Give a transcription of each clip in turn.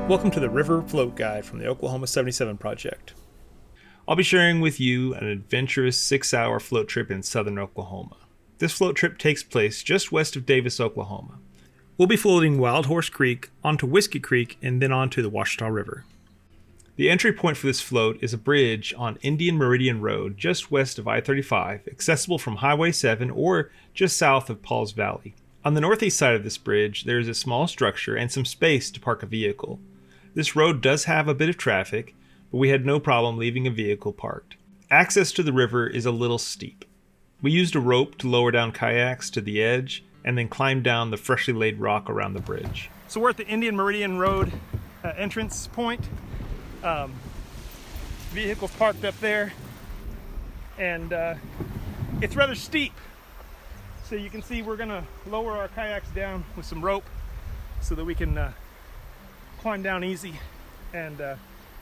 Welcome to the River Float Guide from the Oklahoma 77 Project. I'll be sharing with you an adventurous 6-hour float trip in southern Oklahoma. This float trip takes place just west of Davis, Oklahoma. We'll be floating Wild Horse Creek, onto Whiskey Creek, and then onto the Washita River. The entry point for this float is a bridge on Indian Meridian Road just west of I-35, accessible from Highway 7 or just south of Pauls Valley. On the northeast side of this bridge, there is a small structure and some space to park a vehicle. This road does have a bit of traffic, but we had no problem leaving a vehicle parked. Access to the river is a little steep. We used a rope to lower down kayaks to the edge and then climb down the freshly laid rock around the bridge. So we're at the Indian Meridian Road entrance point. Vehicles parked up there, and it's rather steep. So you can see we're gonna lower our kayaks down with some rope so that we can climb down easy. And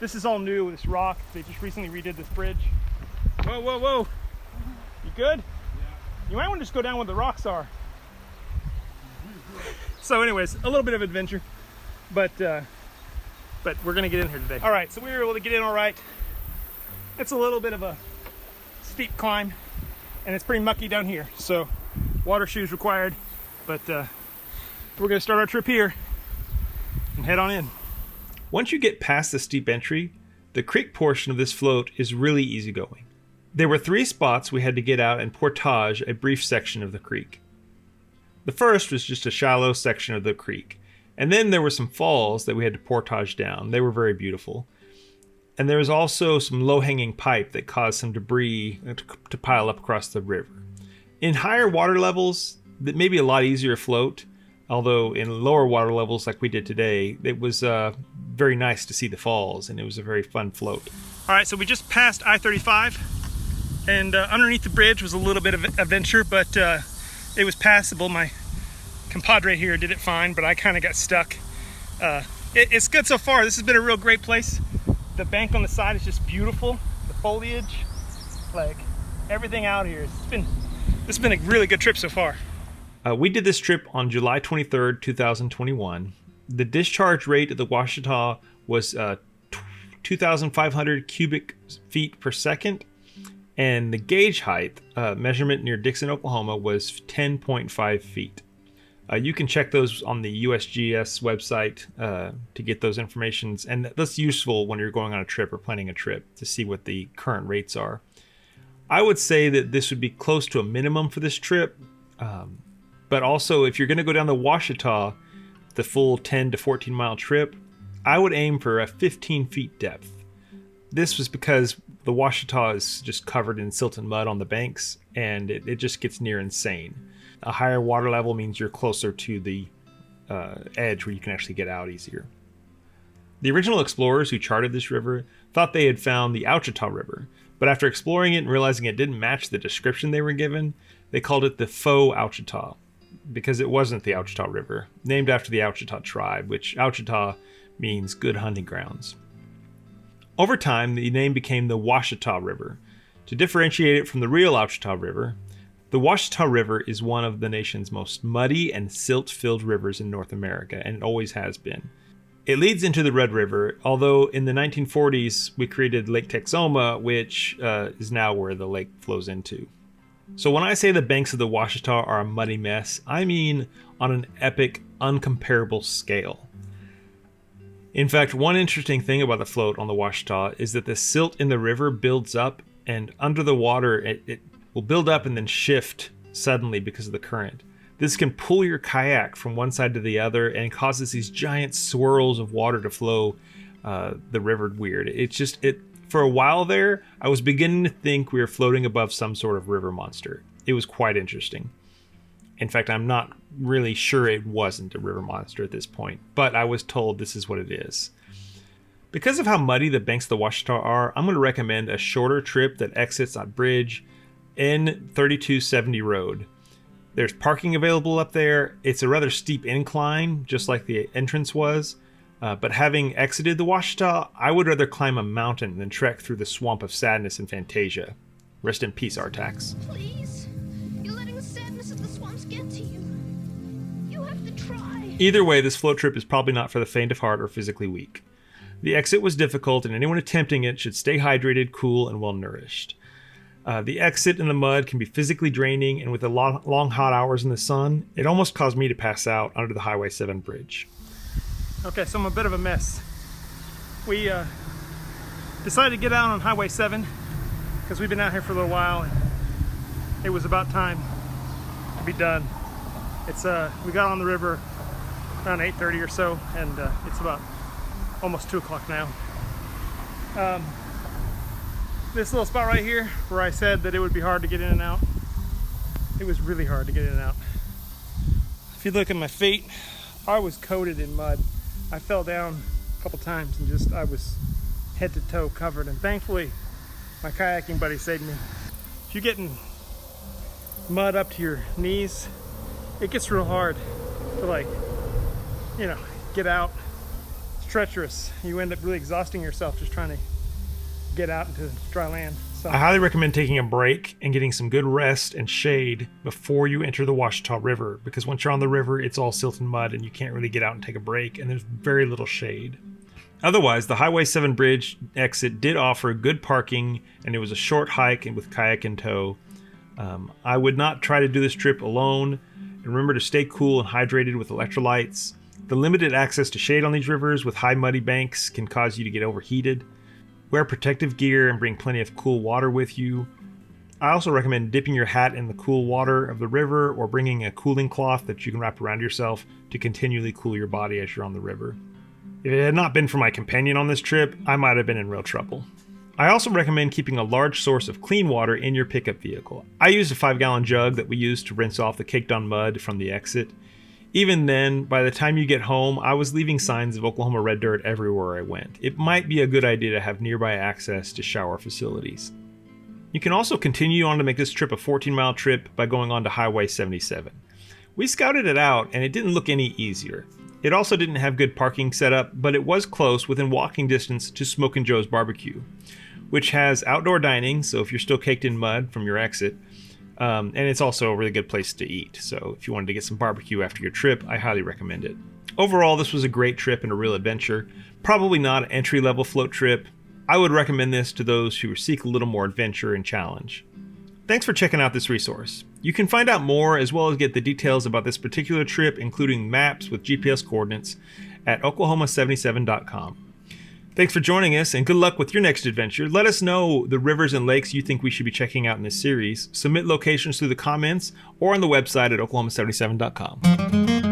this is all new with this rock. They just recently redid this bridge. Whoa, whoa, whoa. You good? Yeah. You might want to just go down where the rocks are. So anyways, a little bit of adventure, but we're gonna get in here today. All right, so we were able to get in all right. It's a little bit of a steep climb, and it's pretty mucky down here. So water shoes required, but we're gonna start our trip here and head on in. Once you get past the steep entry, the creek portion of this float is really easygoing. There were 3 spots we had to get out and portage a brief section of the creek. The first was just a shallow section of the creek, and then there were some falls that we had to portage down. They were very beautiful. And there was also some low-hanging pipe that caused some debris to pile up across the river. In higher water levels, that may be a lot easier to float, although in lower water levels like we did today, it was very nice to see the falls, and it was a very fun float. All right, so we just passed I-35, and underneath the bridge was a little bit of adventure, but it was passable. My compadre here did it fine, but I kind of got stuck. It's good so far. This has been a real great place. The bank on the side is just beautiful. The foliage, like everything out here. This has been a really good trip so far. We did this trip on July 23rd, 2021. The discharge rate of the Washita was 2,500 cubic feet per second, and the gauge height measurement near Dixon, Oklahoma was 10.5 feet. You can check those on the USGS website to get those informations, and that's useful when you're going on a trip or planning a trip to see what the current rates are. I would say that this would be close to a minimum for this trip. But also, if you're going to go down the Washita, the full 10 to 14 mile trip, I would aim for a 15 feet depth. This was because the Washita is just covered in silt and mud on the banks, and it just gets near insane. A higher water level means you're closer to the edge where you can actually get out easier. The original explorers who charted this river thought they had found the Ouachita River, but after exploring it and realizing it didn't match the description they were given, they called it the faux Ouachita, because it wasn't the Ouachita River, named after the Ouachita tribe, which Ouachita means good hunting grounds. Over time, the name became the Washita River. To differentiate it from the real Ouachita River, the Washita River is one of the nation's most muddy and silt-filled rivers in North America, and it always has been. It leads into the Red River, although in the 1940s we created Lake Texoma, which is now where the lake flows into. So when I say the banks of the Washita are a muddy mess, I mean on an epic, uncomparable scale. In fact, one interesting thing about the float on the Washita is that the silt in the river builds up, and under the water it will build up and then shift suddenly because of the current. This can pull your kayak from one side to the other and causes these giant swirls of water to flow the river weird. For a while there, I was beginning to think we were floating above some sort of river monster. It was quite interesting. In fact, I'm not really sure it wasn't a river monster at this point, but I was told this is what it is. Because of how muddy the banks of the Washita are, I'm going to recommend a shorter trip that exits on Bridge N3270 Road. There's parking available up there. It's a rather steep incline, just like the entrance was. But having exited the Washita, I would rather climb a mountain than trek through the swamp of sadness and Fantasia. Rest in peace, Artax. Please, you're letting the sadness of the swamps get to you. You You have to try. Either way, this float trip is probably not for the faint of heart or physically weak. The exit was difficult, and anyone attempting it should stay hydrated, cool, and well-nourished. The exit in the mud can be physically draining, and with the long hot hours in the sun, it almost caused me to pass out under the Highway 7 bridge. Okay, so I'm a bit of a mess. We decided to get out on Highway 7 because we've been out here for a little while, and it was about time to be done. We got on the river around 8:30 or so, and it's about almost 2 o'clock now. This little spot right here where I said that it would be hard to get in and out, it was really hard to get in and out. If you look at my feet, I was coated in mud. I fell down a couple times and I was head to toe covered, and thankfully my kayaking buddy saved me. If you're getting mud up to your knees, it gets real hard to get out. It's treacherous. You end up really exhausting yourself just trying to get out into dry land. So I highly recommend taking a break and getting some good rest and shade before you enter the Washita River, because once you're on the river, it's all silt and mud and you can't really get out and take a break, and there's very little shade. Otherwise, the Highway 7 bridge exit did offer good parking, and it was a short hike and with kayak in tow. I would not try to do this trip alone, and remember to stay cool and hydrated with electrolytes. The limited access to shade on these rivers with high muddy banks can cause you to get overheated. Wear protective gear and bring plenty of cool water with you. I also recommend dipping your hat in the cool water of the river or bringing a cooling cloth that you can wrap around yourself to continually cool your body as you're on the river. If it had not been for my companion on this trip, I might have been in real trouble. I also recommend keeping a large source of clean water in your pickup vehicle. I used a 5-gallon jug that we used to rinse off the caked on mud from the exit. Even then, by the time you get home, I was leaving signs of Oklahoma red dirt everywhere I went. It might be a good idea to have nearby access to shower facilities. You can also continue on to make this trip a 14-mile trip by going on to Highway 77. We scouted it out, and it didn't look any easier. It also didn't have good parking set up, but it was close within walking distance to Smokin' Joe's Barbecue, which has outdoor dining, so if you're still caked in mud from your exit, and it's also a really good place to eat. So if you wanted to get some barbecue after your trip, I highly recommend it. Overall, this was a great trip and a real adventure. Probably not an entry-level float trip. I would recommend this to those who seek a little more adventure and challenge. Thanks for checking out this resource. You can find out more as well as get the details about this particular trip, including maps with GPS coordinates, at oklahoma77.com. Thanks for joining us, and good luck with your next adventure. Let us know the rivers and lakes you think we should be checking out in this series. Submit locations through the comments or on the website at oklahoma77.com.